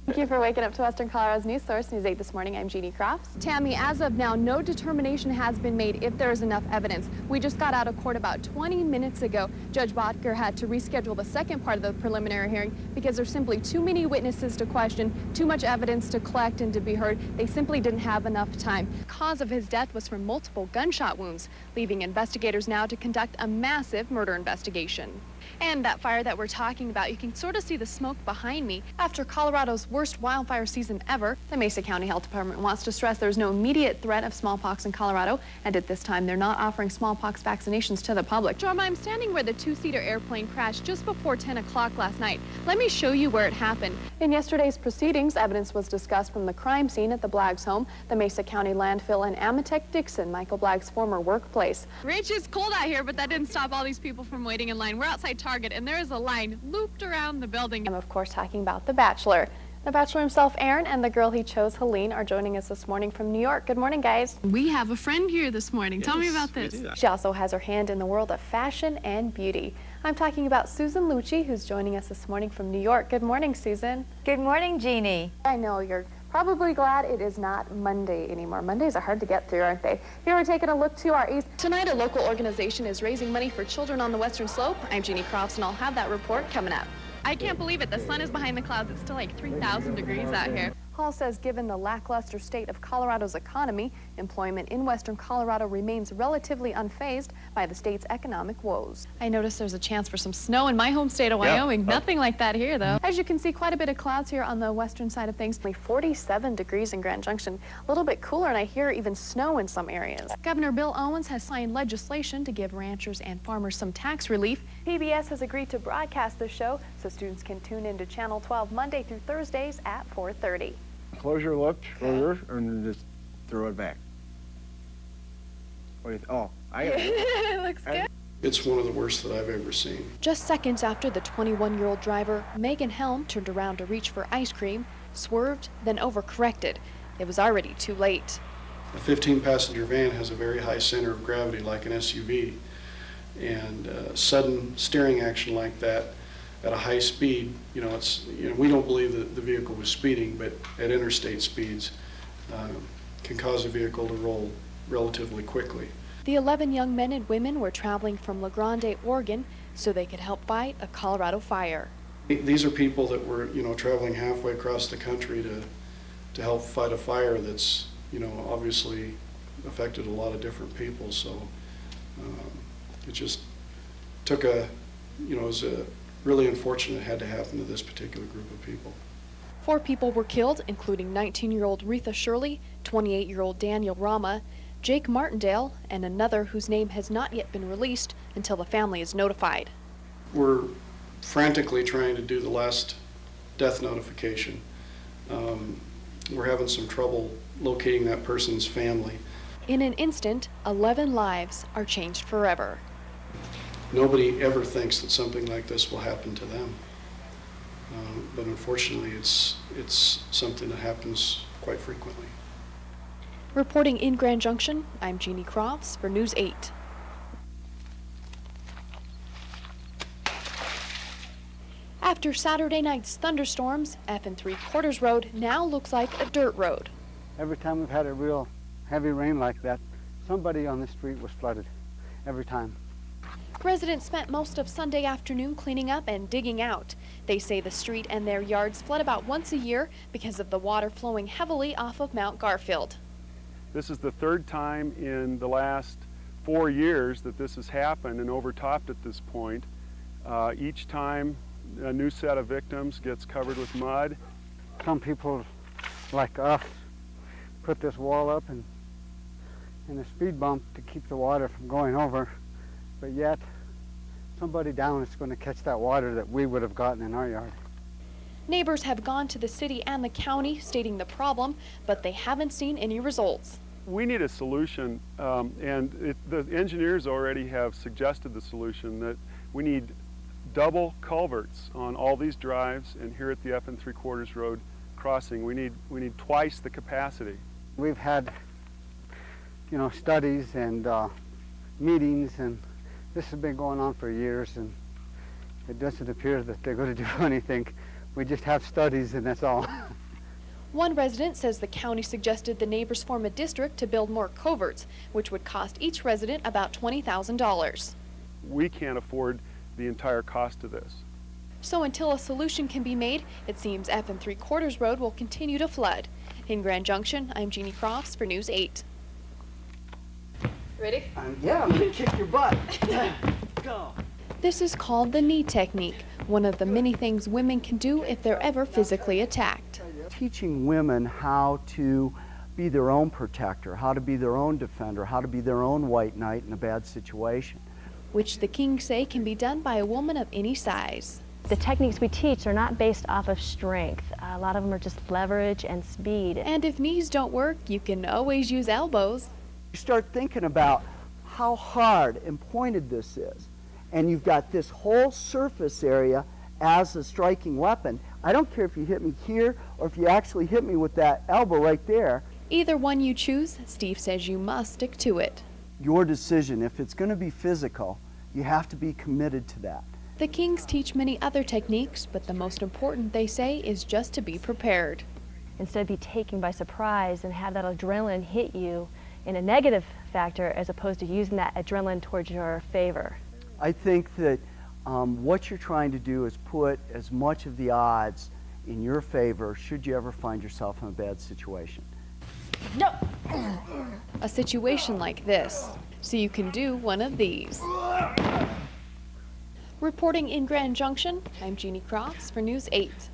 Thank you for waking up to Western Colorado's News Source, News 8 this morning. I'm Jeannie Crofts. Tammy, as of now, no determination has been made if there is enough evidence. We just got out of court about 20 minutes ago. Judge Botker had to reschedule the second part of the preliminary hearing because there's simply too many witnesses to question, too much evidence to collect and to be heard. They simply didn't have enough time. The cause of his death was from multiple gunshot wounds, leaving investigators now to conduct a massive murder investigation. And that fire that we're talking about, you can sort of see the smoke behind me. After Colorado's worst wildfire season ever, the Mesa County Health Department wants to stress there's no immediate threat of smallpox in Colorado, and at this time they're not offering smallpox vaccinations to the public. Jorma, I'm standing where the two-seater airplane crashed just before 10 o'clock last night. Let me show you where it happened. In yesterday's proceedings, evidence was discussed from the crime scene at the Blagg's home, the Mesa County landfill, and Amatech-Dixon, Michael Blagg's former workplace. Rich, it's cold out here, but that didn't stop all these people from waiting in line. We're outside Target, and there is a line looped around the building. I'm, of course, talking about The Bachelor. The Bachelor himself, Aaron, and the girl he chose, Helene, are joining us this morning from New York. Good morning, guys. We have a friend here this morning. Yes, tell me about this. She also has her hand in the world of fashion and beauty. I'm talking about Susan Lucci, who's joining us this morning from New York. Good morning, Susan. Good morning, Jeannie. I know you're probably glad it is not Monday anymore. Mondays are hard to get through, aren't they? Here we're taking a look to our east. Tonight, a local organization is raising money for children on the Western Slope. I'm Jeannie Crofts, and I'll have that report coming up. I can't believe it. The sun is behind the clouds. It's still like 3,000 degrees out here. Hall says given the lackluster state of Colorado's economy, employment in Western Colorado remains relatively unfazed by the state's economic woes. I noticed there's a chance for some snow in my home state of Wyoming. Nothing like that here, though. As you can see, quite a bit of clouds here on the western side of things. Only 47 degrees in Grand Junction. A little bit cooler, and I hear even snow in some areas. Governor Bill Owens has signed legislation to give ranchers and farmers some tax relief. PBS has agreed to broadcast the show so students can tune into Channel 12 Monday through Thursdays at 4:30. Close your lips, and then just throw it back. What do you oh, It looks good. It's one of the worst that I've ever seen. Just seconds after the 21-year-old driver, Megan Helm, turned around to reach for ice cream, swerved, then overcorrected. It was already too late. A 15-passenger van has a very high center of gravity like an SUV, and sudden steering action like that at a high speed, we don't believe that the vehicle was speeding, but at interstate speeds can cause a vehicle to roll relatively quickly. The 11 young men and women were traveling from La Grande, Oregon, so they could help fight a Colorado fire. These are people that were, traveling halfway across the country to help fight a fire that's, obviously affected a lot of different people. So it just took it was a really unfortunate it had to happen to this particular group of people. 4 people were killed, including 19-year-old Retha Shirley, 28-year-old Daniel Rama, Jake Martindale, and another whose name has not yet been released until the family is notified. We're frantically trying to do the last death notification. We're having some trouble locating that person's family. In an instant, 11 lives are changed forever. Nobody ever thinks that something like this will happen to them, but unfortunately it's something that happens quite frequently. Reporting in Grand Junction, I'm Jeannie Crofts for News 8. After Saturday night's thunderstorms, F and 3/4 road now looks like a dirt road. Every time we've had a real heavy rain like that, somebody on the street was flooded, every time. Residents spent most of Sunday afternoon cleaning up and digging out. They say the street and their yards flood about once a year because of the water flowing heavily off of Mount Garfield. This is the 3rd time in the last 4 years that this has happened and overtopped at this point. Each time a new set of victims gets covered with mud. Some people like us put this wall up and a speed bump to keep the water from going over. But yet, somebody down is going to catch that water that we would have gotten in our yard. Neighbors have gone to the city and the county stating the problem, but they haven't seen any results. We need a solution, and the engineers already have suggested the solution that we need double culverts on all these drives, and here at the F and 3/4 road crossing, we need twice the capacity. We've had, studies and meetings, and this has been going on for years, and it doesn't appear that they're going to do anything. We just have studies and that's all. One resident says the county suggested the neighbors form a district to build more culverts, which would cost each resident about $20,000. We can't afford the entire cost of this. So until a solution can be made, it seems F 3/4 road will continue to flood. In Grand Junction, I'm Jeannie Crofts for News 8. Ready? Yeah, I'm gonna kick your butt. Go. This is called the knee technique, one of the many things women can do if they're ever physically attacked. Teaching women how to be their own protector, how to be their own defender, how to be their own white knight in a bad situation. Which the Kings say can be done by a woman of any size. The techniques we teach are not based off of strength. A lot of them are just leverage and speed. And if knees don't work, you can always use elbows. You start thinking about how hard and pointed this is, and you've got this whole surface area as a striking weapon. I don't care if you hit me here or if you actually hit me with that elbow right there. Either one you choose, Steve says you must stick to it. Your decision, if it's going to be physical, you have to be committed to that. The Kings teach many other techniques, but the most important, they say, is just to be prepared. Instead of be taken by surprise and have that adrenaline hit you in a negative factor as opposed to using that adrenaline towards your favor. I think that what you're trying to do is put as much of the odds in your favor should you ever find yourself in a bad situation. No! A situation like this, so you can do one of these. Reporting in Grand Junction, I'm Jeannie Crofts for News 8.